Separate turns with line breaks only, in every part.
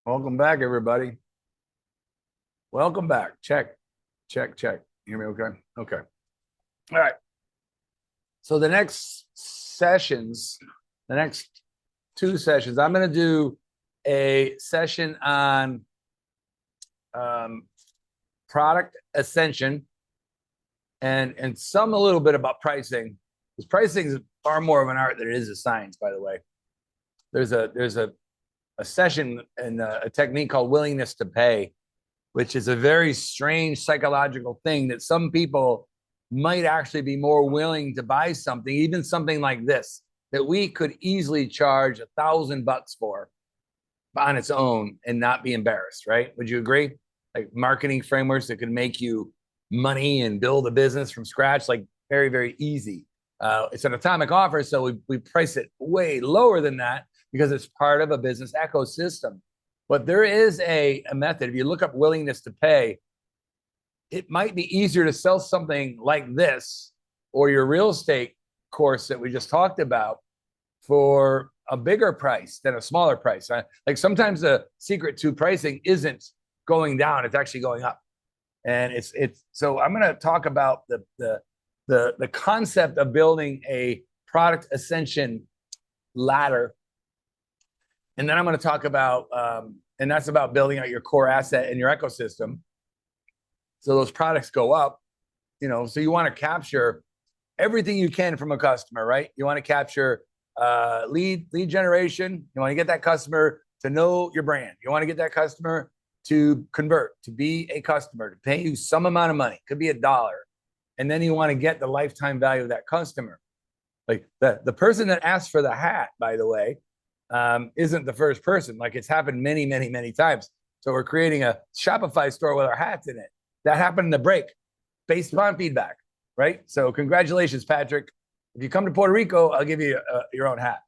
Welcome back, everybody. Welcome back. Check, check, check. You hear me okay? Okay. All right. So the next sessions, the next two sessions, I'm going to do a session on product ascension and some a little bit about pricing, because pricing is far more of an art than it is a science, by the way. There's a session and a technique called willingness to pay, which is a very strange psychological thing that some people might actually be more willing to buy something, even something like this, that we could easily charge $1,000 for on its own and not be embarrassed, right? Would you agree? Like marketing frameworks that could make you money and build a business from scratch, like very, very easy. It's an atomic offer, so we price it way lower than that because it's part of a business ecosystem. But there is a method. If you look up willingness to pay, it might be easier to sell something like this or your real estate course that we just talked about for a bigger price than a smaller price. Like sometimes the secret to pricing isn't going down, it's actually going up. And it's so I'm going to talk about the concept of building a product ascension ladder. And then I'm going to talk about, and that's about building out your core asset and your ecosystem. So those products go up, so you want to capture everything you can from a customer, right? You want to capture lead generation. You want to get that customer to know your brand. You want to get that customer to convert, to be a customer, to pay you some amount of money. It could be $1. And then you want to get the lifetime value of that customer. Like the person that asked for the hat, by the way, isn't the first person. Like it's happened many, many, many times. So we're creating a Shopify store with our hats in it. That happened in the break based upon feedback, right? So congratulations, Patrick. If you come to Puerto Rico, I'll give you your own hat.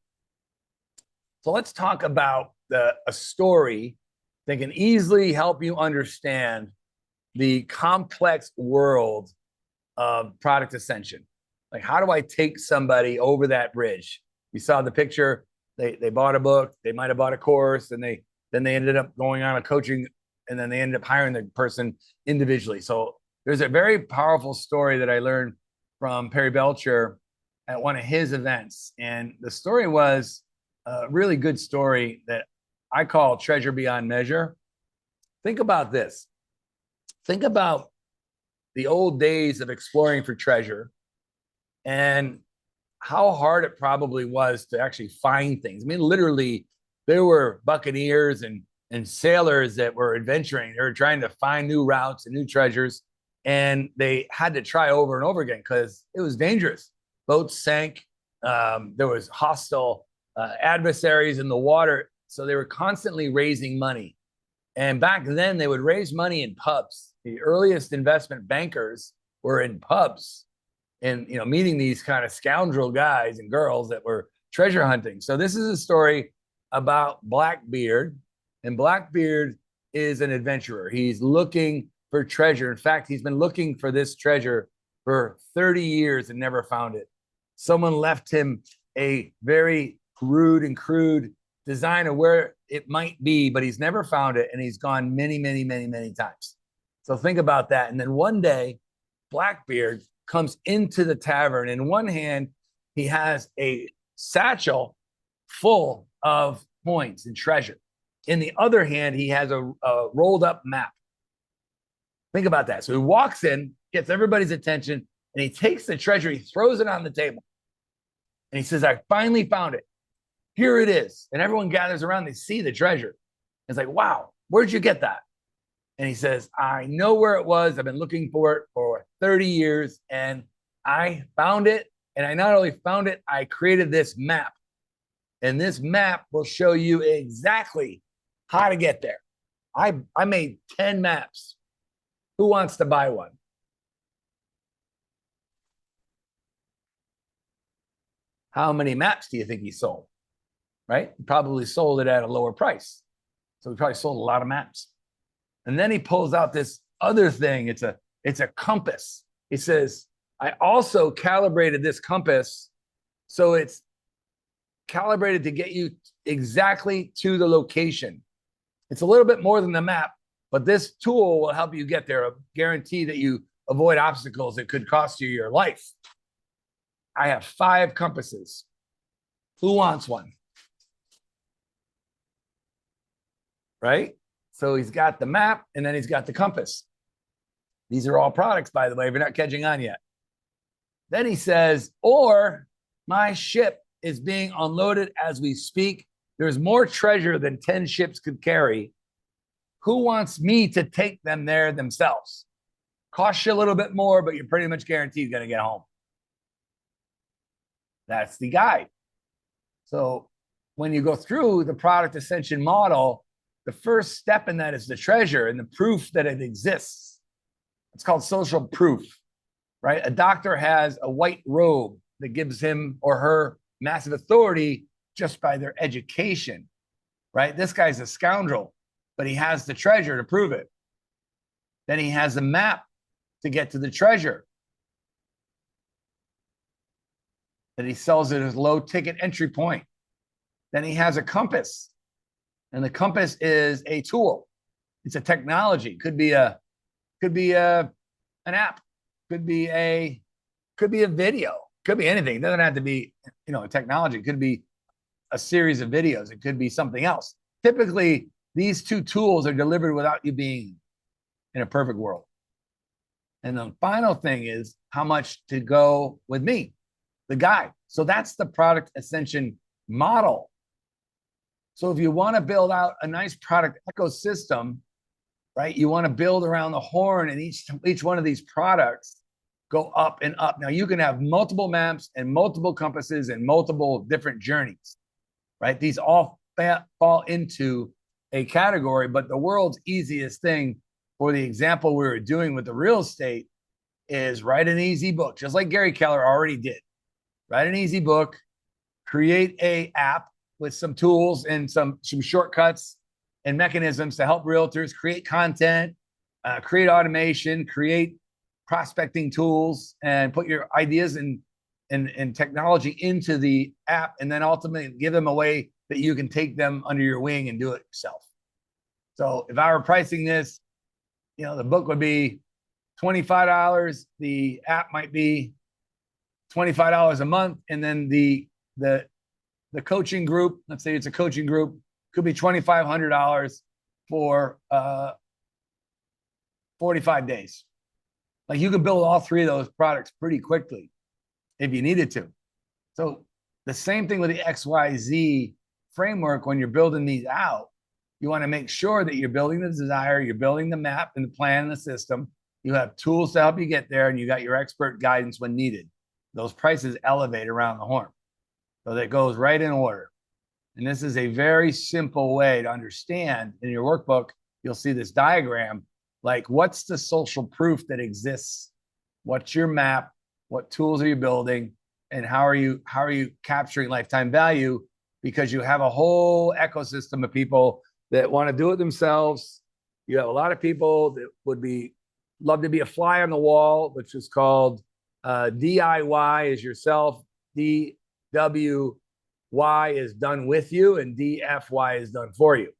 So let's talk about a story that can easily help you understand the complex world of product ascension. Like, how do I take somebody over that bridge? You saw the picture. They bought a book, they might have bought a course, and then they ended up going on a coaching, and then they ended up hiring the person individually. So there's a very powerful story that I learned from Perry Belcher at one of his events. And the story was a really good story that I call Treasure Beyond Measure. Think about this. Think about the old days of exploring for treasure and how hard it probably was to actually find things. I mean, literally, there were buccaneers and sailors that were adventuring. They were trying to find new routes and new treasures, and they had to try over and over again because it was dangerous. Boats sank. There was hostile adversaries in the water, so they were constantly raising money. And back then, they would raise money in pubs. The earliest investment bankers were in pubs and meeting these kind of scoundrel guys and girls that were treasure hunting. So this is a story about Blackbeard, and Blackbeard is an adventurer. He's looking for treasure. In fact, he's been looking for this treasure for 30 years and never found it. Someone left him a very rude and crude design of where it might be, but he's never found it, and he's gone many, many, many, many times. So think about that. And then one day, Blackbeard comes into the tavern. In one hand, he has a satchel full of coins and treasure. In the other hand, he has a rolled up map. Think about that. So he walks in, gets everybody's attention, and he takes the treasure, he throws it on the table. And he says, I finally found it. Here it is. And everyone gathers around, they see the treasure. It's like, wow, where'd you get that? And he says, I know where it was. I've been looking for it for 30 years, and I found it. And I not only found it, I created this map. And this map will show you exactly how to get there. I made 10 maps. Who wants to buy one? How many maps do you think he sold? Right? He probably sold it at a lower price. So he probably sold a lot of maps. And then he pulls out this other thing. It's a compass. He says, I also calibrated this compass so it's calibrated to get you exactly to the location. It's a little bit more than the map, but this tool will help you get there. A guarantee that you avoid obstacles that could cost you your life. I have 5 compasses. Who wants one? Right? So he's got the map and then he's got the compass. These are all products, by the way, if you're not catching on yet. Then he says, or my ship is being unloaded as we speak. There's more treasure than 10 ships could carry. Who wants me to take them there themselves? Costs you a little bit more, but you're pretty much guaranteed going to get home. That's the guide. So when you go through the product ascension model, the first step in that is the treasure and the proof that it exists. It's called social proof, right? A doctor has a white robe that gives him or her massive authority just by their education, right? This guy's a scoundrel, but he has the treasure to prove it. Then he has a map to get to the treasure that he sells at his low ticket entry point. Then he has a compass, and the compass is a tool. It's a technology. Could be an app, could be a video, could be anything. It doesn't have to be, a technology. It could be a series of videos. It could be something else. Typically, these 2 tools are delivered without you being in a perfect world. And the final thing is how much to go with me, the guide. So that's the product ascension model. So if you want to build out a nice product ecosystem, right? You want to build around the horn, and each one of these products go up and up. Now you can have multiple maps and multiple compasses and multiple different journeys, right? These all fall into a category, but the world's easiest thing for the example we were doing with the real estate is write an easy book, just like Gary Keller already did. Write an easy book, create a app with some tools and some shortcuts and mechanisms to help realtors create content, create automation, create prospecting tools, and put your ideas and technology into the app, and then ultimately give them a way that you can take them under your wing and do it yourself. So if I were pricing this, the book would be $25. The app might be $25 a month, and then the coaching group, let's say it's a coaching group, could be $2,500 for 45 days. Like, you can build all 3 of those products pretty quickly if you needed to. So the same thing with the XYZ framework. When you're building these out, you want to make sure that you're building the desire, you're building the map and the plan and the system. You have tools to help you get there, and you got your expert guidance when needed. Those prices elevate around the horn. So that goes right in order. And this is a very simple way to understand. In your workbook, you'll see this diagram. Like, what's the social proof that exists? What's your map? What tools are you building? And how are you capturing lifetime value? Because you have a whole ecosystem of people that want to do it themselves. You have a lot of people that would love to be a fly on the wall, which is called DIY is yourself, DWY is done with you, and DFY is done for you.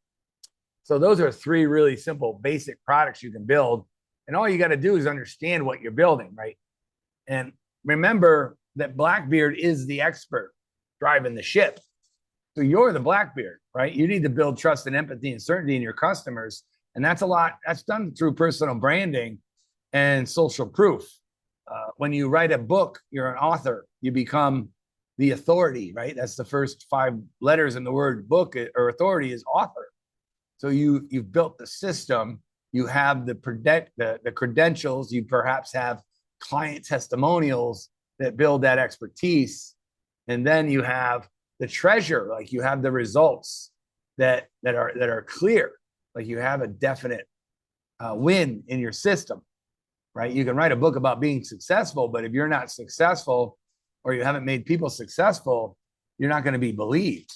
So those are 3 really simple, basic products you can build. And all you got to do is understand what you're building, right? And remember that Blackbeard is the expert driving the ship. So you're the Blackbeard, right? You need to build trust and empathy and certainty in your customers. And that's done through personal branding and social proof. When you write a book, you're an author. You become the authority, right? That's the first 5 letters in the word book or authority is author. So you've built the system. You have the credentials. You perhaps have client testimonials that build that expertise. And then you have the treasure, like you have the results that are clear. Like you have a definite win in your system, right? You can write a book about being successful, but if you're not successful or you haven't made people successful, you're not going to be believed.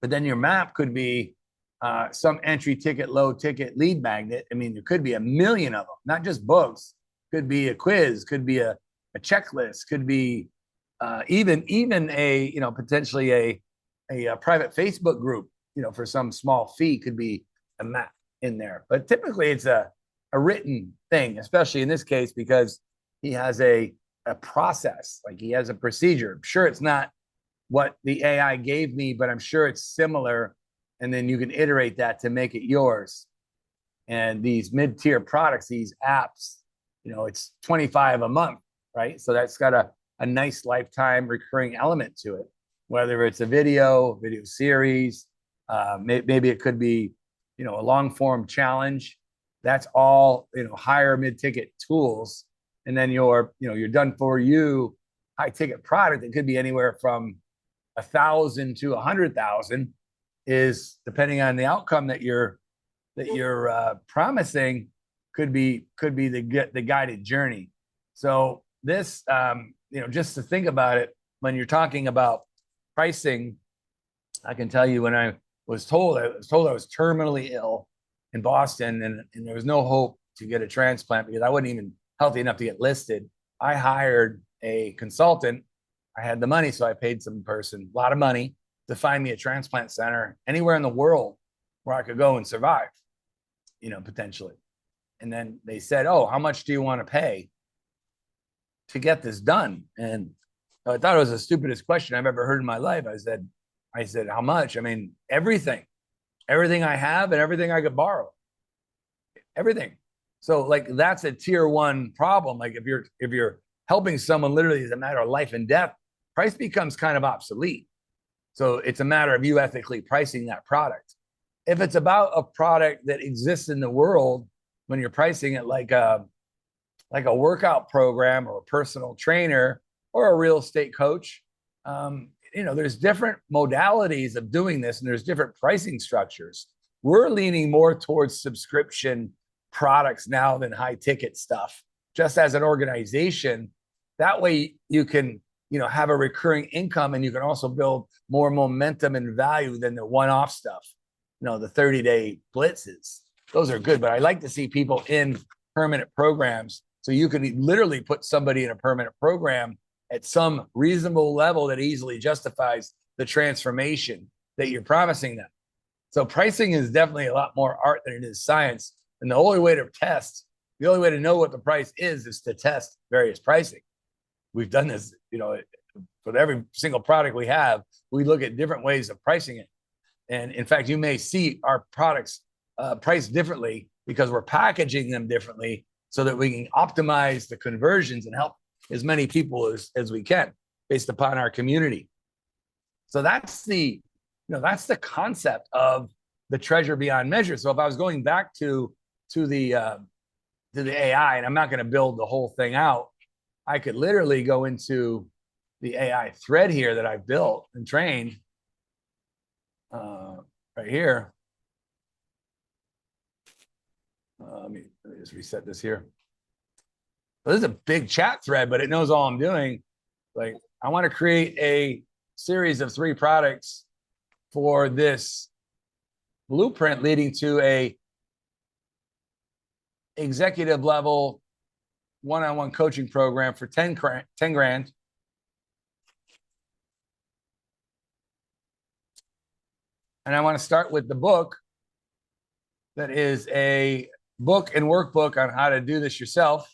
But then your map could be some entry ticket, low ticket lead magnet. I mean, there could be a million of them, not just books. Could be a quiz, could be a checklist, could be even a potentially a private Facebook group for some small fee could be a map in there. But typically it's a written thing, especially in this case, because he has a process, like he has a procedure. I'm sure it's not what the AI gave me, but I'm sure it's similar. And then you can iterate that to make it yours. And these mid-tier products, these apps, it's 25 a month, right? So that's got a nice lifetime recurring element to it, whether it's a video series, maybe it could be, a long form challenge. That's all, higher mid-ticket tools. And then your done for you high ticket product, it could be anywhere from 1,000 to 100,000, is depending on the outcome that you're promising, could be the guided journey. So this, just to think about it, when you're talking about pricing, I can tell you when I was told I was terminally ill in Boston, and there was no hope to get a transplant because I wasn't even healthy enough to get listed. I hired a consultant. I had the money, so I paid some person a lot of money to find me a transplant center anywhere in the world where I could go and survive, potentially. And then they said, "Oh, how much do you want to pay to get this done?" And I thought it was the stupidest question I've ever heard in my life. I said, "How much?" I mean, everything I have and everything I could borrow, everything. So like that's a tier one problem. Like if you're helping someone literally as a matter of life and death, price becomes kind of obsolete. So it's a matter of you ethically pricing that product. If it's about a product that exists in the world, when you're pricing it like a workout program or a personal trainer or a real estate coach, there's different modalities of doing this, and there's different pricing structures. We're leaning more towards subscription products now than high ticket stuff, just as an organization. That way you can, have a recurring income, and you can also build more momentum and value than the one-off stuff. The 30-day blitzes, those are good, but I like to see people in permanent programs. So you can literally put somebody in a permanent program at some reasonable level that easily justifies the transformation that you're promising them. So pricing is definitely a lot more art than it is science. And the only way to know what the price is to test various pricing. We've done this, for every single product we have, we look at different ways of pricing it. And in fact, you may see our products priced differently because we're packaging them differently so that we can optimize the conversions and help as many people as we can based upon our community. So that's the concept of the treasure beyond measure. So if I was going back to the AI, and I'm not going to build the whole thing out, I could literally go into the AI thread here that I've built and trained right here. Let me just reset this here. This is a big chat thread, but it knows all I'm doing. Like, I want to create a series of 3 products for this blueprint leading to a executive level one-on-one coaching program for 10 grand. And I want to start with the book that is a book and workbook on how to do this yourself.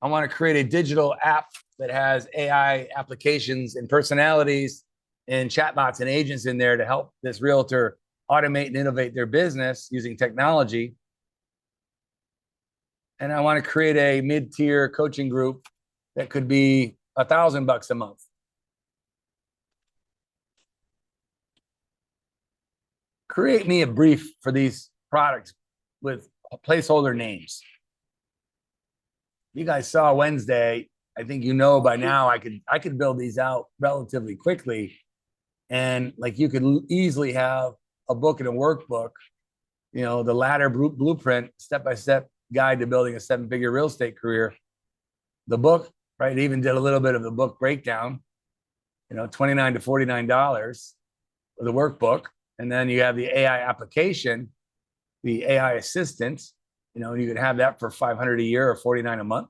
I want to create a digital app that has AI applications and personalities and chatbots and agents in there to help this realtor automate and innovate their business using technology. And I want to create a mid-tier coaching group that could be $1,000 a month. Create me a brief for these products with placeholder names. You guys saw Wednesday. I think by now I could build these out relatively quickly. And like you could easily have a book and a workbook, the ladder blueprint, step-by-step guide to building a 7-figure real estate career. The book, right? Even did a little bit of the book breakdown, $29 to $49 for the workbook. And then you have the AI application, the AI assistant, and you can have that for $500 a year or $49 a month.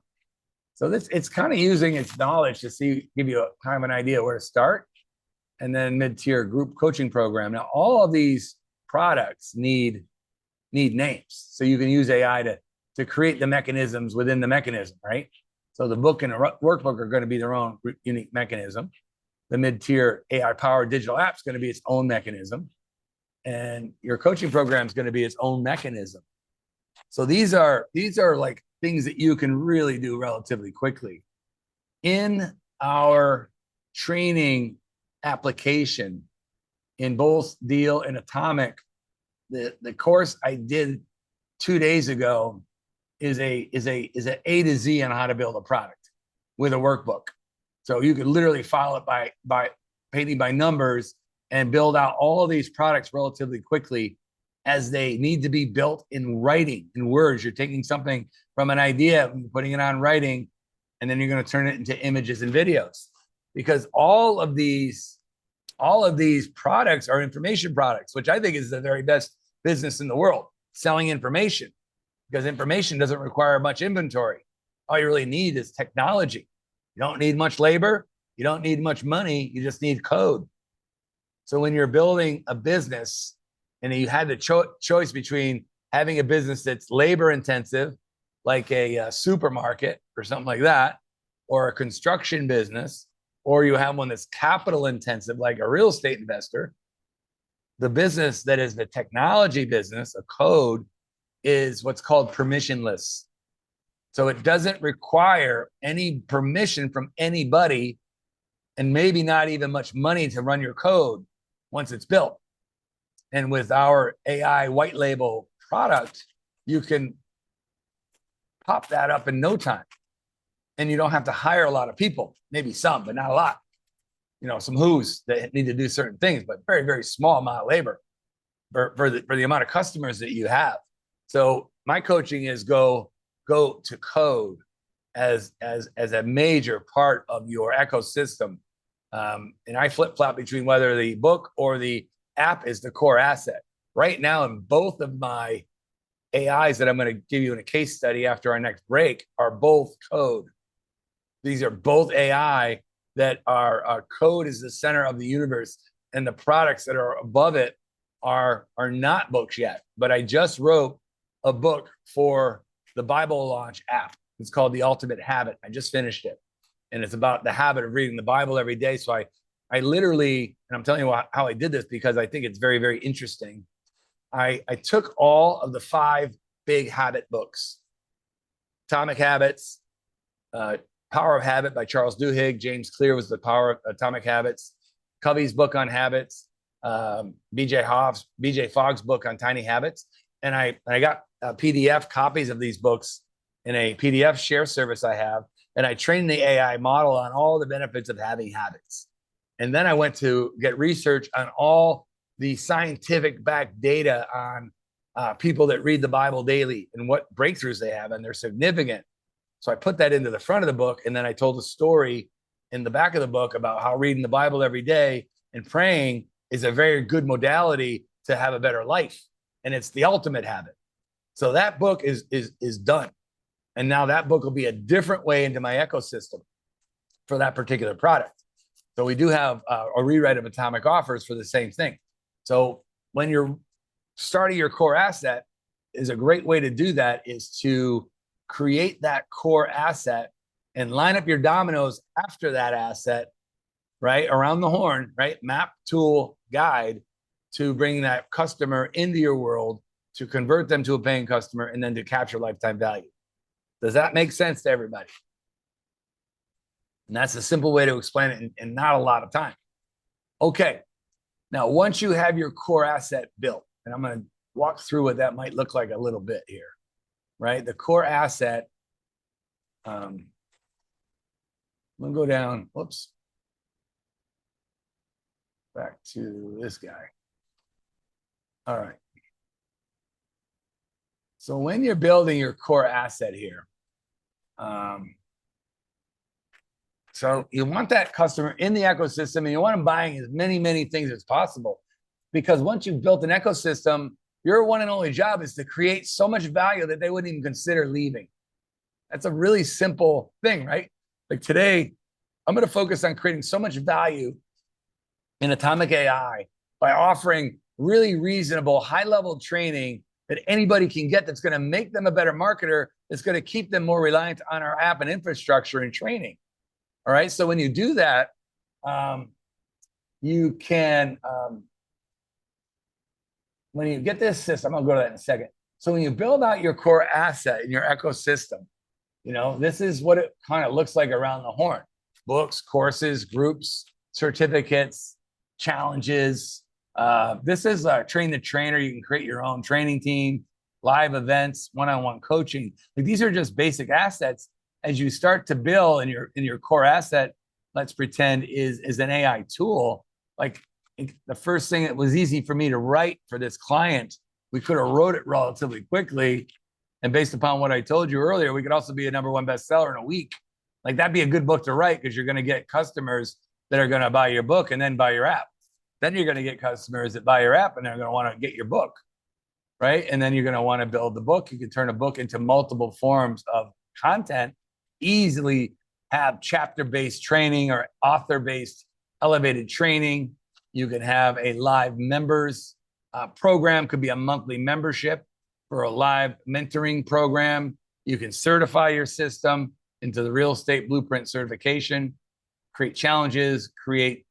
So it's kind of using its knowledge to give you kind of an idea where to start. and then mid-tier group coaching program. Now, all of these products need names. So you can use AI to create the mechanisms within the mechanism, right? So the book and the workbook are going to be their own unique mechanism. The mid-tier AI-powered digital app is going to be its own mechanism. And your coaching program is going to be its own mechanism. So these are like things that you can really do relatively quickly. In our training application in both Deal and Atomic, the course I did 2 days ago is a to Z on how to build a product with a workbook. So you could literally follow it by painting by numbers and build out all of these products relatively quickly as they need to be built in writing, in words. You're taking something from an idea, putting it on writing, and then you're going to turn it into images and videos. Because all of these products are information products, which I think is the very best business in the world, selling information, because information doesn't require much inventory. All you really need is technology. You don't need much labor. You don't need much money. You just need code. So when you're building a business and you had the choice between having a business that's labor intensive, like a supermarket or something like that, or a construction business, or you have one that's capital intensive, like a real estate investor, the business that is the technology business, a code, is what's called permissionless. So it doesn't require any permission from anybody, and maybe not even much money to run your code once it's built. And with our AI white label product, you can pop that up in no time. And you don't have to hire a lot of people, maybe some, but not a lot. You know, some who's that need to do certain things, but very, very small amount of labor for the amount of customers that you have. So my coaching is go to code as a major part of your ecosystem. And I flip-flop between whether the book or the app is the core asset. Right now, in both of my AIs that I'm going to give you in a case study after our next break are both code. These are both AI that our code is the center of the universe, and the products that are above it are not books yet. But I just wrote a book for the Bible Launch app. It's called The Ultimate Habit. I just finished it. And it's about the habit of reading the Bible every day. So I literally, and I'm telling you how I did this because I think it's very, very interesting. I took all of the 5 big habit books: Atomic Habits, Power of Habit by Charles Duhigg. James Clear was the Power of Atomic Habits. Covey's book on habits. BJ Fogg's book on tiny habits. And I got PDF copies of these books in a PDF share service I have. And I trained the AI model on all the benefits of having habits. And then I went to get research on all the scientific backed data on people that read the Bible daily and what breakthroughs they have, and they're significant. So I put that into the front of the book, and then I told a story in the back of the book about how reading the Bible every day and praying is a very good modality to have a better life, and it's the ultimate habit. So that book is done, and now that book will be a different way into my ecosystem for that particular product. So we do have a rewrite of Atomic Offers for the same thing. So when you're starting your core asset, is a great way to do that is to create that core asset and line up your dominoes after that asset, right? Around the horn, right? Map, tool, guide to bring that customer into your world, to convert them to a paying customer, and then to capture lifetime value. Does that make sense to everybody? And that's a simple way to explain it in not a lot of time. Okay. Now, once you have your core asset built, and I'm going to walk through what that might look like a little bit here, right? The core asset, I'm going to go down, whoops, back to this guy. All right. So when you're building your core asset here, so you want that customer in the ecosystem, and you want them buying as many things as possible, because once you've built an ecosystem, your one and only job is to create so much value that they wouldn't even consider leaving. That's a really simple thing, right? Like today, I'm going to focus on creating so much value in Atomic AI by offering really reasonable, high-level training that anybody can get that's going to make them a better marketer, that's going to keep them more reliant on our app and infrastructure and training. All right. So when you do that, you can, when you get this system, I'll go to that in a second. So when you build out your core asset in your ecosystem, you know, this is what it kind of looks like around the horn: books, courses, groups, certificates, challenges. This is Train the Trainer. You can create your own training team, live events, one-on-one coaching. Like, these are just basic assets. As you start to build in your core asset, let's pretend is an AI tool. Like, the first thing that was easy for me to write for this client, we could have wrote it relatively quickly. And based upon what I told you earlier, we could also be a #1 bestseller in a week. Like, that'd be a good book to write, because you're going to get customers that are going to buy your book and then buy your app. Then you're going to get customers that buy your app and they're going to want to get your book, right? And then you're going to want to build the book. You can turn a book into multiple forms of content, easily have chapter-based training or author-based elevated training. You can have a live members program, could be a monthly membership for a live mentoring program. You can certify your system into the real estate blueprint certification, create challenges, create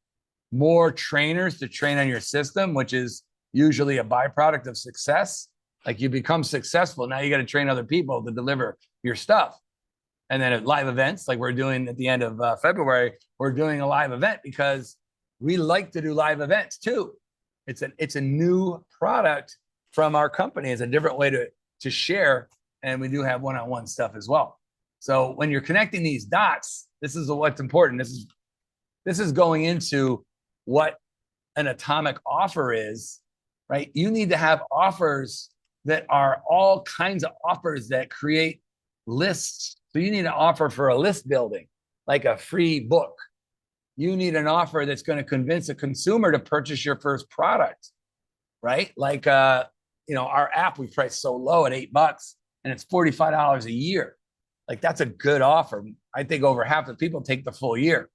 more trainers to train on your system, which is usually a byproduct of success. Like, you become successful, now you got to train other people to deliver your stuff. And then at live events, like we're doing at the end of February, we're doing a live event because we like to do live events too. It's a new product from our company. It's a different way to share, and we do have one-on-one stuff as well. So when you're connecting these dots, this is what's important. This is going into what an atomic offer is, right? You need to have offers that are all kinds of offers that create lists. So you need an offer for a list building, like a free book. You need an offer that's going to convince a consumer to purchase your first product, right? Like, you know, our app, we price so low at $8 and it's $45 a year. Like, that's a good offer. I think over half the people take the full year.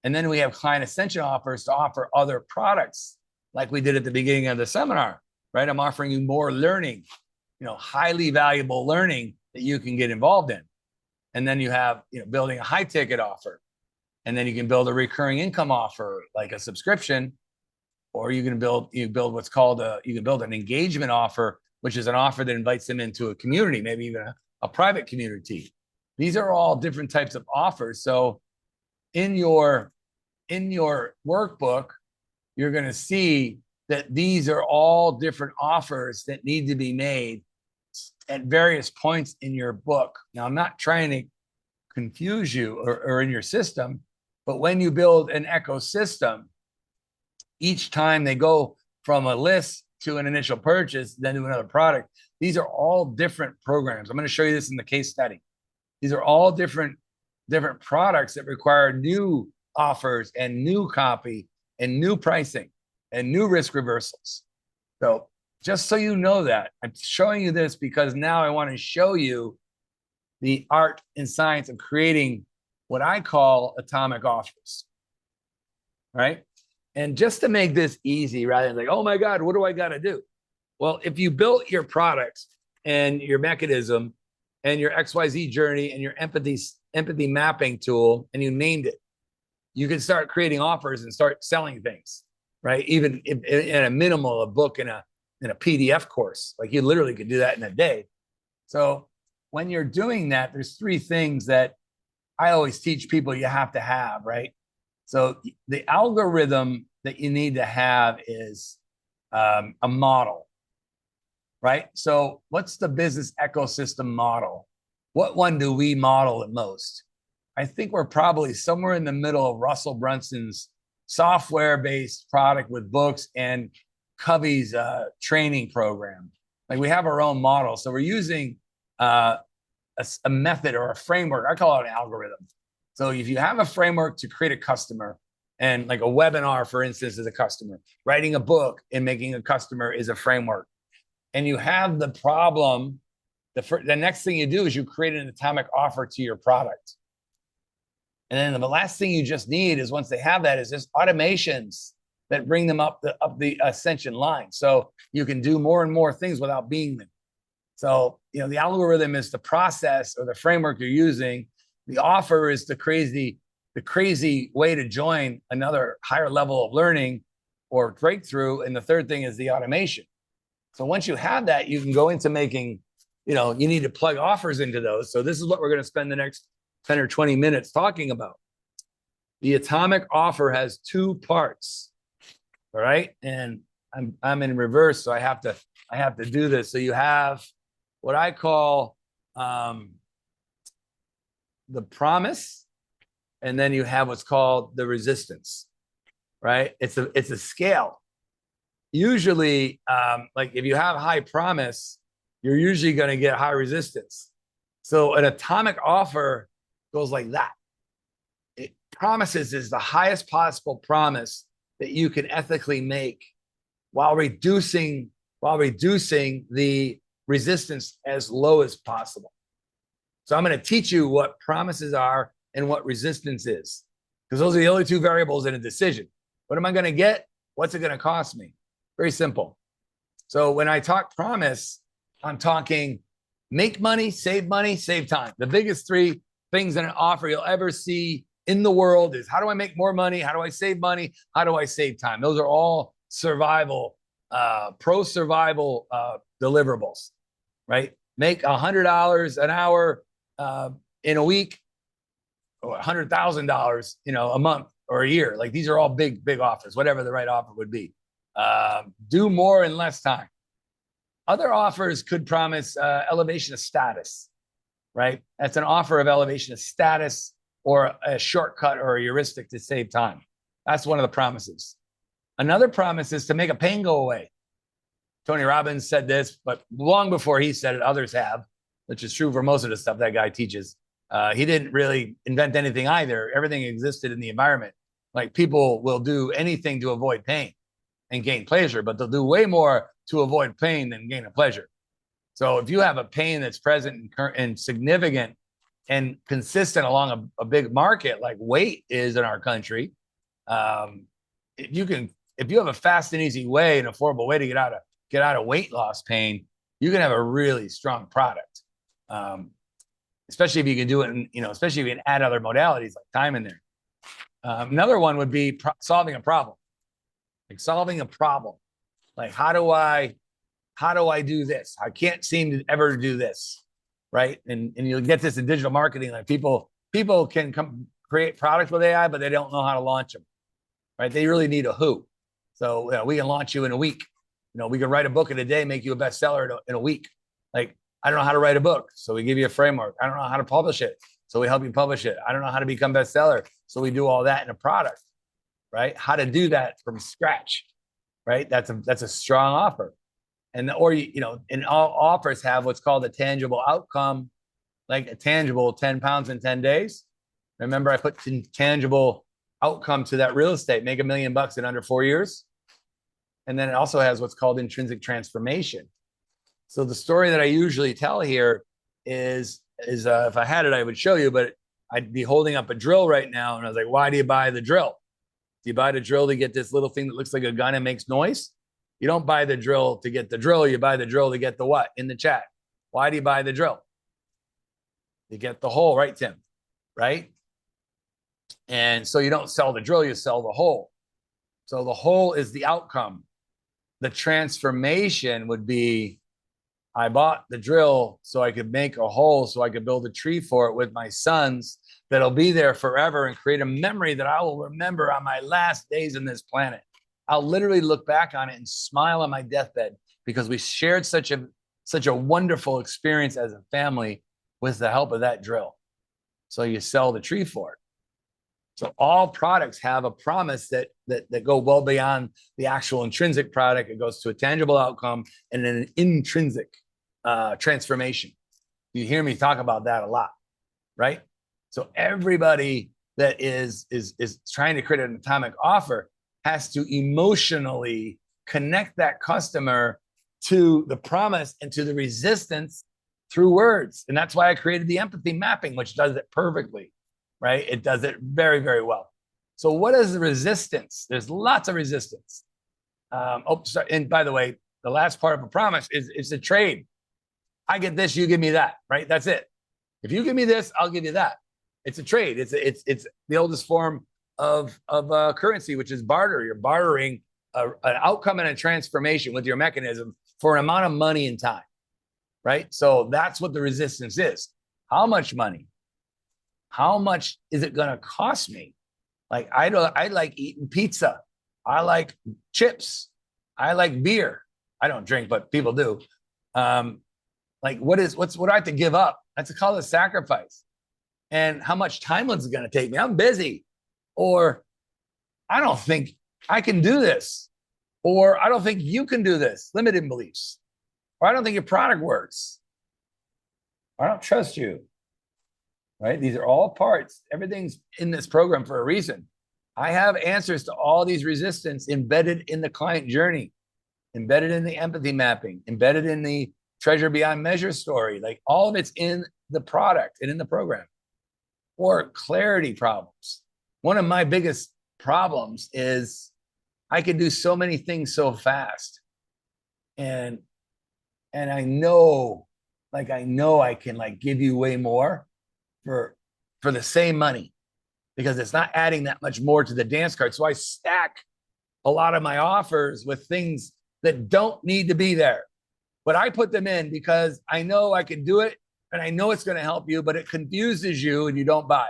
And then we have client ascension offers to offer other products, like we did at the beginning of the seminar, right? I'm offering you more learning, you know, highly valuable learning that you can get involved in. And then you have, you know, building a high ticket offer. And then you can build a recurring income offer, like a subscription, or you can build what's called you can build an engagement offer, which is an offer that invites them into a community, maybe even a private community. These are all different types of offers. So in your workbook, you're going to see that these are all different offers that need to be made at various points in your book. Now, I'm not trying to confuse you or in your system, but when you build an ecosystem, each time they go from a list to an initial purchase, then to another product, these are all different programs. I'm going to show you this in the case study. These are all different products that require new offers and new copy and new pricing and new risk reversals. So just so you know that, I'm showing you this because now I want to show you the art and science of creating what I call atomic offers, right? And just to make this easy, rather than like, oh my God, what do I got to do? Well, if you built your product and your mechanism and your XYZ journey and your empathy mapping tool, and you named it, you can start creating offers and start selling things, right? Even in a minimal, a book in a PDF course, like you literally could do that in a day. So when you're doing that, there's 3 things that I always teach people you have to have, right? So the algorithm that you need to have is a model, right? So what's the business ecosystem model? What one do we model at most? I think we're probably somewhere in the middle of Russell Brunson's software-based product with books and Covey's training program. Like, we have our own model. So we're using a method or a framework. I call it an algorithm. So if you have a framework to create a customer, and like a webinar, for instance, is a customer, writing a book and making a customer is a framework, and you have the problem, the next thing you do is you create an atomic offer to your product. And then the last thing you just need is, once they have that, is just automations that bring them up the ascension line. So you can do more and more things without being them. So, the algorithm is the process or the framework you're using. The offer is the crazy way to join another higher level of learning or breakthrough. And the third thing is the automation. So once you have that, you can go into making, you need to plug offers into those. So this is what we're going to spend the next 10 or 20 minutes talking about. The atomic offer has two parts. All right. And I'm in reverse, so I have to do this. So you have what I call the promise, and then you have what's called the resistance, right? It's a scale. Usually, like if you have high promise, you're usually going to get high resistance. So an atomic offer goes like that. It promises is the highest possible promise that you can ethically make while reducing the resistance as low as possible. So I'm going to teach you what promises are and what resistance is, because those are the only two variables in a decision. What am I going to get? What's it going to cost me? Very simple. So when I talk promise, I'm talking make money, save time. The biggest three things in an offer you'll ever see in the world is how do I make more money? How do I save money? How do I save time? Those are all survival, pro-survival deliverables, right? Make $100 an hour in a week, or $100,000, a month or a year. Like these are all big offers, whatever the right offer would be. Do more in less time. Other offers could promise elevation of status, right? That's an offer of elevation of status or a shortcut or a heuristic to save time. That's one of the promises. Another promise is to make a pain go away. Tony Robbins said this, but long before he said it, others have, which is true for most of the stuff that guy teaches. He didn't really invent anything either. Everything existed in the environment. Like people will do anything to avoid pain and gain pleasure, but they'll do way more to avoid pain than gain a pleasure. So if you have a pain that's present and significant and consistent along a big market like weight is in our country, if you have a fast and easy way, an affordable way to get out of weight loss pain, you can have a really strong product. Especially if you can do it, especially if you can add other modalities like time in there. Another one would be solving a problem. Like solving a problem. Like how do I do this? I can't seem to ever do this, right? And you'll get this in digital marketing. Like people can come create products with AI, but they don't know how to launch them, right? They really need a who. So we can launch you in a week. We can write a book in a day, make you a bestseller in a week. Like I don't know how to write a book, so we give you a framework. I don't know how to publish it, so we help you publish it. I don't know how to become bestseller, so we do all that in a product, right? How to do that from scratch, right? That's a strong offer. And and all offers have what's called a tangible outcome, like a tangible 10 pounds in 10 days. Remember, I put tangible outcome to that real estate, make $1 million in under 4 years. And then it also has what's called intrinsic transformation. So the story that I usually tell here is if I had it, I would show you, but I'd be holding up a drill right now. And I was like, why do you buy the drill? Do you buy the drill to get this little thing that looks like a gun and makes noise? You don't buy the drill to get the drill. You buy the drill to get the what? In the chat. Why do you buy the drill? You get the hole, right, Tim? Right? And so you don't sell the drill, you sell the hole. So the hole is the outcome. The transformation would be, I bought the drill so I could make a hole, so I could build a tree for it with my sons that'll be there forever and create a memory that I will remember on my last days on this planet. I'll literally look back on it and smile on my deathbed because we shared such a wonderful experience as a family with the help of that drill. So you sell the tree for it. So all products have a promise that go well beyond the actual intrinsic product. It goes to a tangible outcome and an intrinsic transformation. You hear me talk about that a lot, right? So everybody that is trying to create an atomic offer has to emotionally connect that customer to the promise and to the resistance through words. And that's why I created the empathy mapping, which does it perfectly, right? It does it very, very well. So what is the resistance? There's lots of resistance. Sorry. And by the way, the last part of a promise is it's a trade. I get this, you give me that, right? That's it. If you give me this, I'll give you that. It's a trade. It's the oldest form of currency, which is barter. You're bartering an outcome and a transformation with your mechanism for an amount of money and time, right? So that's what the resistance is. How much money? How much is it going to cost me? Like I like eating pizza. I like chips. I like beer. I don't drink, but people do. Like what do I have to give up? That's a call of sacrifice. And how much time is it going to take me? I'm busy. Or I don't think I can do this. Or I don't think you can do this. Limiting beliefs. Or I don't think your product works. I don't trust you. Right? These are all parts. Everything's in this program for a reason. I have answers to all these resistance embedded in the client journey, embedded in the empathy mapping, embedded in the treasure beyond measure story. Like all of it's in the product and in the program. Or clarity problems. One of my biggest problems is I can do so many things so fast. And I know I can like give you way more for the same money because it's not adding that much more to the dance card. So I stack a lot of my offers with things that don't need to be there. But I put them in because I know I can do it and I know it's going to help you, but it confuses you and you don't buy.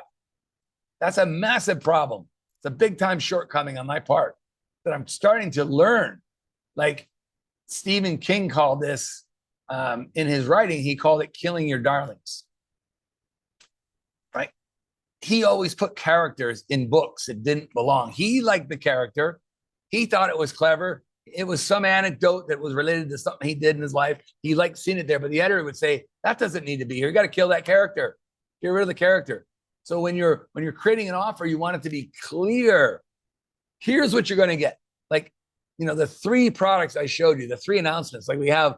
That's a massive problem. It's a big time shortcoming on my part that I'm starting to learn. Like Stephen King called this in his writing, he called it killing your darlings. Right? He always put characters in books that didn't belong. He liked the character. He thought it was clever. It was some anecdote that was related to something he did in his life. He liked seeing it there, but the editor would say, that doesn't need to be here. You got to kill that character. Get rid of the character. So when you're creating an offer, you want it to be clear. Here's what you're going to get. Like, the 3 products I showed you, the 3 announcements, like we have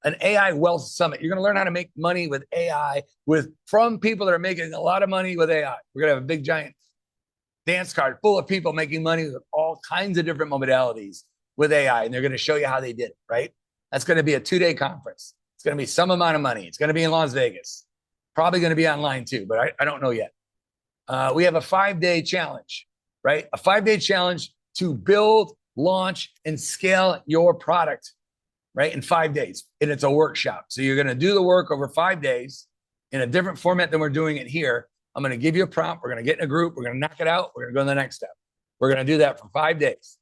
an AI wealth summit. You're going to learn how to make money with AI from people that are making a lot of money with AI. We're going to have a big giant dance card full of people making money with all kinds of different modalities with AI. And they're going to show you how they did it, right? That's going to be a 2-day conference. It's going to be some amount of money. It's going to be in Las Vegas. Probably going to be online too, but I don't know yet. We have a 5-day challenge, right? A 5-day challenge to build, launch, and scale your product, right? In 5 days. And it's a workshop. So you're going to do the work over 5 days in a different format than we're doing it here. I'm going to give you a prompt. We're going to get in a group. We're going to knock it out. We're going to go to the next step. We're going to do that for 5 days.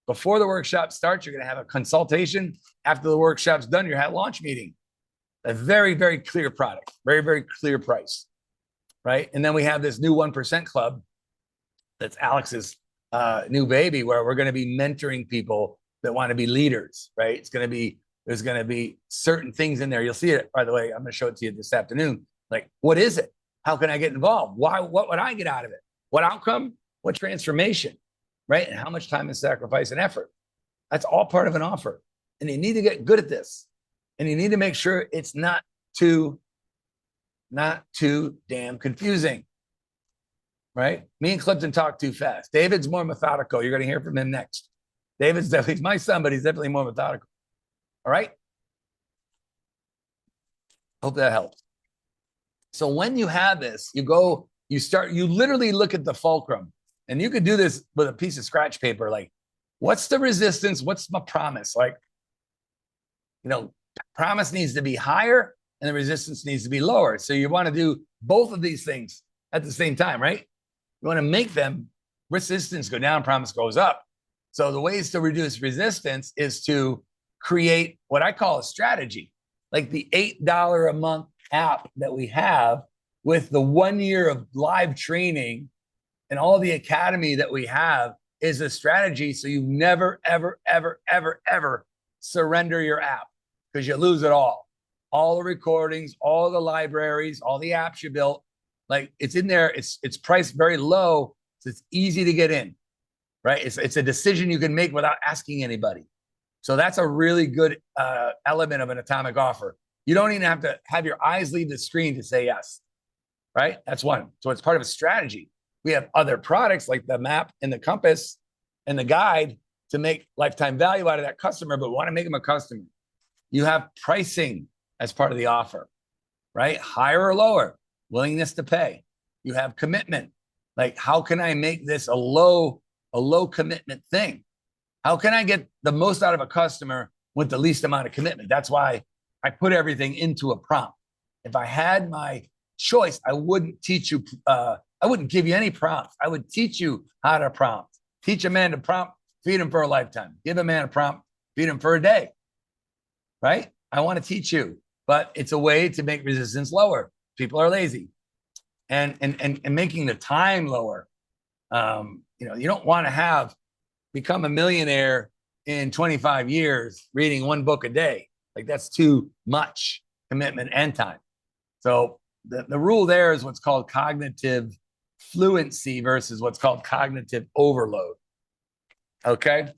Before the workshop starts, you're going to have a consultation. After the workshop's done, you're at a launch meeting. A very, very clear product. Very, very clear price. Right? And then we have this new 1% club. That's Alex's new baby, where we're going to be mentoring people that want to be leaders, right? There's going to be certain things in there. You'll see it, by the way. I'm going to show it to you this afternoon. Like, what is it? How can I get involved? Why? What would I get out of it? What outcome? What transformation? Right? And how much time and sacrifice and effort? That's all part of an offer. And you need to get good at this. And you need to make sure it's not too damn confusing. Right? Me and Clifton talk too fast. David's more methodical. You're going to hear from him next. David's definitely my son, but he's definitely more methodical. All right? Hope that helps. So when you have this, you literally look at the fulcrum. And you could do this with a piece of scratch paper. Like, what's the resistance? What's my promise? Like, promise needs to be higher and the resistance needs to be lower. So you want to do both of these things at the same time, right? You want to make them resistance go down, promise goes up. So the ways to reduce resistance is to create what I call a strategy, like the $8 a month app that we have with the 1 year of live training and all the academy that we have is a strategy. So you never, ever, ever, ever, ever surrender your app because you lose it all the recordings, all the libraries, all the apps you built. Like it's in there. It's priced very low. So it's easy to get in, right? It's a decision you can make without asking anybody. So that's a really good element of an atomic offer. You don't even have to have your eyes leave the screen to say yes, right? That's one. So it's part of a strategy. We have other products like the map and the compass and the guide to make lifetime value out of that customer, but we want to make them a customer. You have pricing as part of the offer, right? Higher or lower, willingness to pay. You have commitment. Like, how can I make this a low commitment thing? How can I get the most out of a customer with the least amount of commitment? That's why I put everything into a prompt. If I had my choice, I wouldn't teach you, I wouldn't give you any prompts. I would teach you how to prompt. Teach a man to prompt, feed him for a lifetime. Give a man a prompt, feed him for a day, right? I want to teach you, but it's a way to make resistance lower. People are lazy. And making the time lower. You don't want to become a millionaire in 25 years reading one book a day. Like, that's too much commitment and time. So the rule there is what's called cognitive fluency versus what's called cognitive overload. Okay.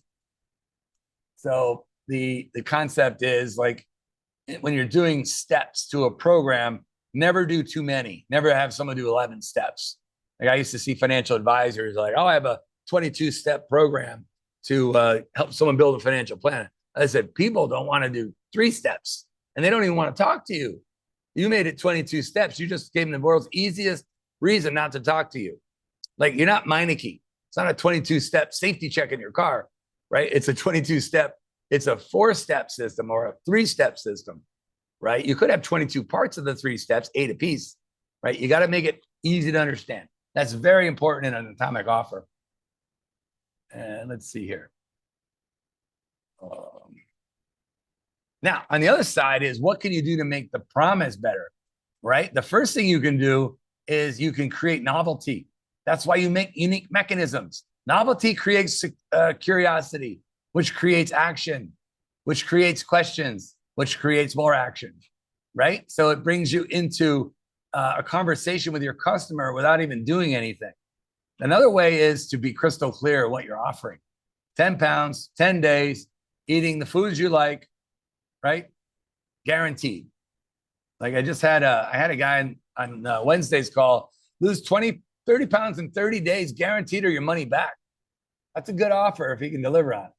So the concept is, like, when you're doing steps to a program, never do too many. Never have someone do 11 steps. Like, I used to see financial advisors like, oh, I have a 22-step program to help someone build a financial plan. I said, people don't want to do 3 steps, and they don't even want to talk to you. You made it 22 steps. You just gave them the world's easiest reason not to talk to you. Like, you're not Meineke. It's not a 22-step safety check in your car, right? It's a 22-step. It's a 4-step system or a 3-step system, right? You could have 22 parts of the 3 steps, 8 apiece, right? You got to make it easy to understand. That's very important in an atomic offer. And let's see here. Now, on the other side is, what can you do to make the promise better, right? The first thing you can do is you can create novelty. That's why you make unique mechanisms. Novelty creates curiosity, which creates action, which creates questions, which creates more action, right? So it brings you into a conversation with your customer without even doing anything. Another way is to be crystal clear what you're offering. 10 pounds, 10 days, eating the foods you like, right? Guaranteed. Like, I had a guy on Wednesday's call, lose 20, 30 pounds in 30 days, guaranteed, or your money back. That's a good offer if he can deliver on it.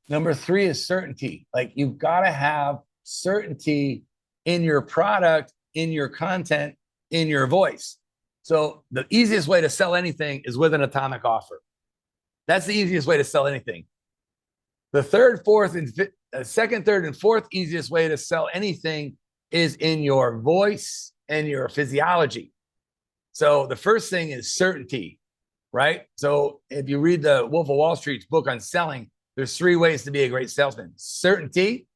Number 3 is certainty. Like, you've got to have certainty in your product, in your content, in your voice. So the easiest way to sell anything is with an atomic offer. That's the easiest way to sell anything. The second, third, and fourth easiest way to sell anything is in your voice and your physiology. So the first thing is certainty, right? So if you read the Wolf of Wall Street's book on selling, there's 3 ways to be a great salesman. Certainty,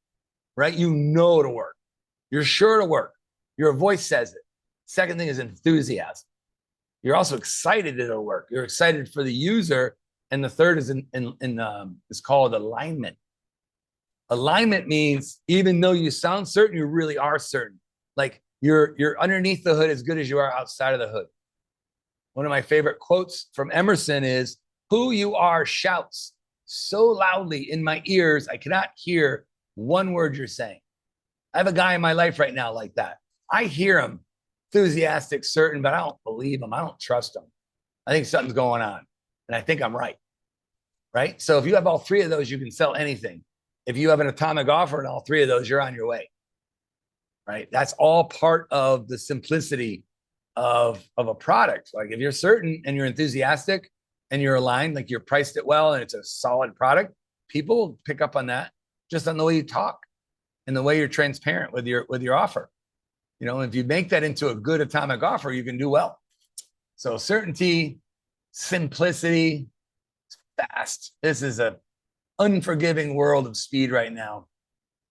right? You know it'll work. You're sure to work. Your voice says it. Second thing is enthusiasm. You're also excited it'll work. You're excited for the user. And the third is it's called alignment. Alignment means, even though you sound certain, you really are certain. Like, you're underneath the hood as good as you are outside of the hood. One of my favorite quotes from Emerson is, "Who you are shouts so loudly in my ears, I cannot hear one word you're saying." I have a guy in my life right now like that. I hear him enthusiastic, certain, but I don't believe him. I don't trust him. I think something's going on, and I think I'm right. Right? So if you have all 3 of those, you can sell anything. If you have an atomic offer in all 3 of those, you're on your way. Right? That's all part of the simplicity of a product. Like, if you're certain and you're enthusiastic and you're aligned, like, you're priced it well and it's a solid product, people will pick up on that just on the way you talk and the way you're transparent with your offer. You know, if you make that into a good atomic offer, you can do well. So certainty, simplicity, fast. This is a unforgiving world of speed right now.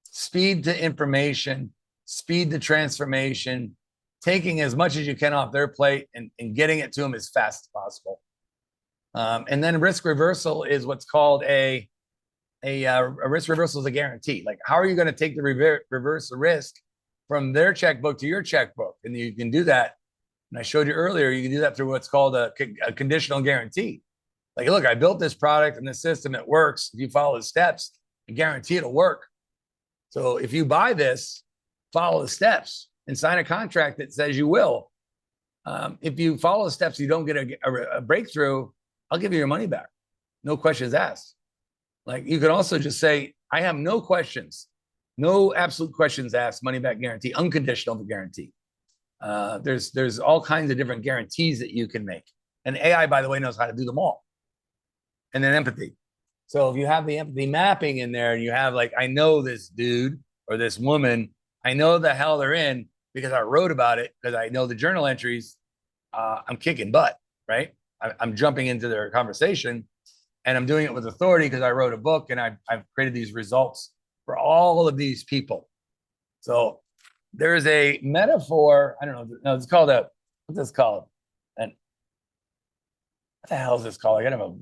Speed to information, speed to transformation, taking as much as you can off their plate and getting it to them as fast as possible. And then risk reversal is what's called a risk reversal is a guarantee. Like, how are you going to take the reverse the risk from their checkbook to your checkbook? And you can do that. And I showed you earlier, you can do that through what's called a conditional guarantee. Like, look, I built this product and this system, it works. If you follow the steps, I guarantee it'll work. So if you buy this, follow the steps and sign a contract that says you will. If you follow the steps, you don't get a breakthrough, I'll give you your money back. No questions asked. Like you can also just say, I have no questions, no absolute questions asked, money back guarantee, unconditional guarantee. There's all kinds of different guarantees that you can make. And AI, by the way, knows how to do them all. And then empathy. So if you have the empathy mapping in there and you have like, I know this dude or this woman, I know the hell they're in because I wrote about it, because I know the journal entries, I'm kicking butt, right? I'm jumping into their conversation and I'm doing it with authority because I wrote a book and I've created these results for all of these people. So there's a metaphor. I don't know. No, it's called what's this called? And what the hell is this called? I gotta have a,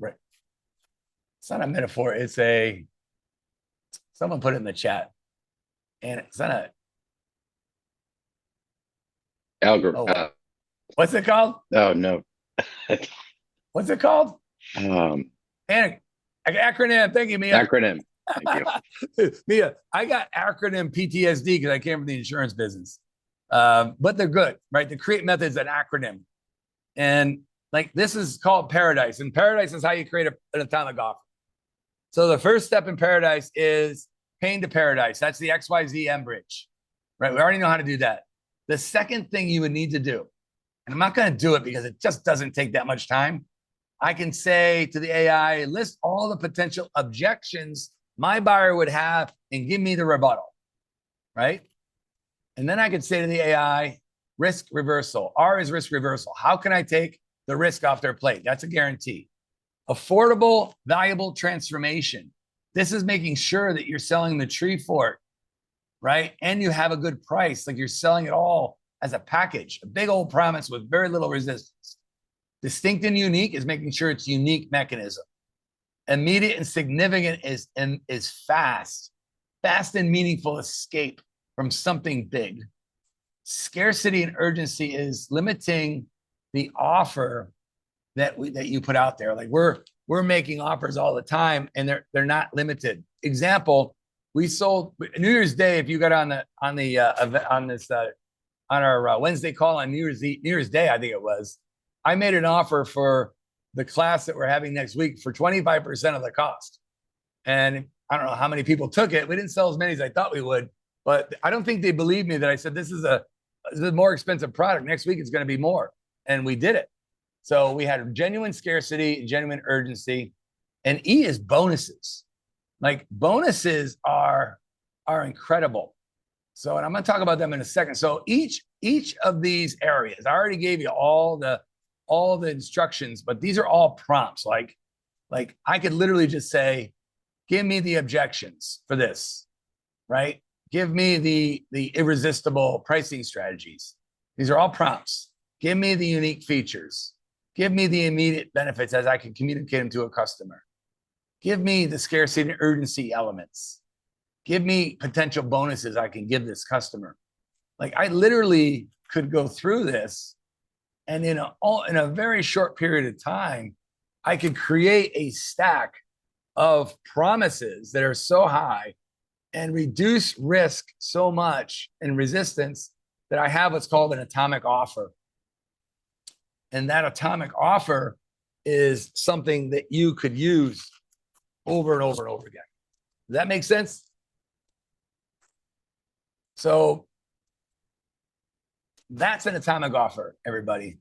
it's not a metaphor. It's someone put it in the chat. And it's not a
Algorithm.
Oh, what's it called?
Oh no.
What's it called? Acronym. Thank you, Mia.
Acronym. Thank
you. Mia, I got acronym PTSD because I came from the insurance business. But they're good, right? The CREATE method is an acronym. And like this is called Paradise. And Paradise is how you create an atomic offer. So the first step in Paradise is pain to paradise. That's the XYZ bridge, right? We already know how to do that. The second thing you would need to do, and I'm not going to do it because it just doesn't take that much time. I can say to the AI, list all the potential objections my buyer would have and give me the rebuttal, right? And then I could say to the AI, risk reversal. R is risk reversal. How can I take the risk off their plate? That's a guarantee. Affordable, valuable transformation. This is making sure that you're selling the tree fort, right? And you have a good price, like you're selling it all as a package, a big old promise with very little resistance. Distinct and unique is making sure it's unique mechanism. Immediate and significant is fast and meaningful escape from something big. Scarcity and urgency is limiting the offer that you put out there. Like we're making offers all the time and they're not limited. Example, we sold New Year's Day. If you got on our Wednesday call on New Year's Day, I think it was, I made an offer for the class that we're having next week for 25% of the cost. And I don't know how many people took it. We didn't sell as many as I thought we would, but I don't think they believed me that I said, this is a more expensive product. Next week, it's going to be more. And we did it. So we had genuine scarcity, genuine urgency, and E is bonuses. Like bonuses are incredible. So, and I'm going to talk about them in a second. So each of these areas, I already gave you all the instructions, but these are all prompts. Like I could literally just say, give me the objections for this, right? Give me the irresistible pricing strategies. These are all prompts. Give me the unique features. Give me the immediate benefits as I can communicate them to a customer. Give me the scarcity and urgency elements. Give me potential bonuses I can give this customer. Like I literally could go through this, and in a very short period of time, I could create a stack of promises that are so high and reduce risk so much and resistance that I have what's called an atomic offer. And that atomic offer is something that you could use over and over and over again. Does that make sense? So that's an atomic offer, everybody.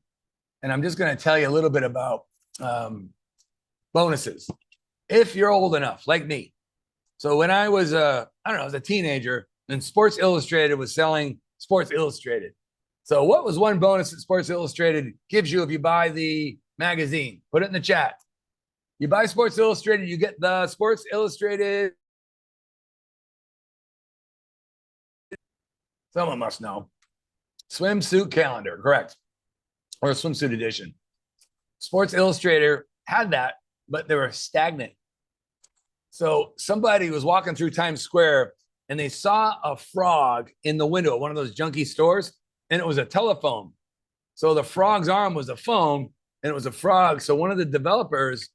And I'm just going to tell you a little bit about bonuses. If you're old enough, like me. So when I was I was a teenager, and Sports Illustrated was selling Sports Illustrated. So what was one bonus that Sports Illustrated gives you if you buy the magazine? Put it in the chat. You buy Sports Illustrated, you get the Sports Illustrated. Someone must know. Swimsuit calendar, correct. Or a swimsuit edition. Sports Illustrated had that, but they were stagnant. So somebody was walking through Times Square and they saw a frog in the window at one of those junky stores, and it was a telephone. So the frog's arm was a phone, and it was a frog. So one of the developers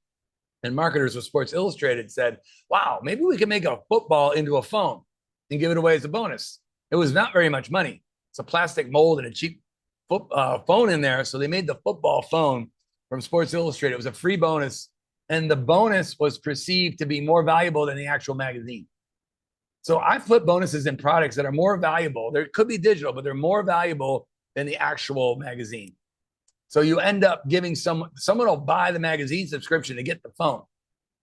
and marketers of Sports Illustrated said, wow, maybe we can make a football into a phone and give it away as a bonus. It was not very much money. It's a plastic mold and a cheap phone in there. So they made the football phone from Sports Illustrated. It was a free bonus. And the bonus was perceived to be more valuable than the actual magazine. So I put bonuses in products that are more valuable. There could be digital, but they're more valuable than the actual magazine. So you end up giving someone will buy the magazine subscription to get the phone.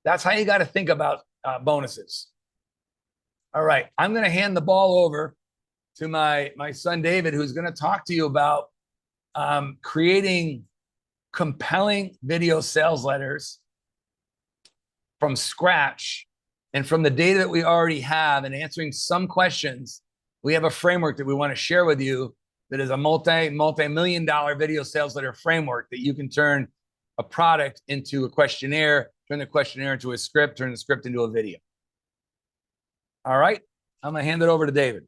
That's how you got to think about bonuses. All right, I'm going to hand the ball over to my son David, who's going to talk to you about creating compelling video sales letters from scratch and from the data that we already have and answering some questions. We have a framework that we want to share with you that is a multi-million dollar video sales letter framework that you can turn a product into a questionnaire, turn the questionnaire into a script, turn the script into a video. All right, I'm going to hand it over to David.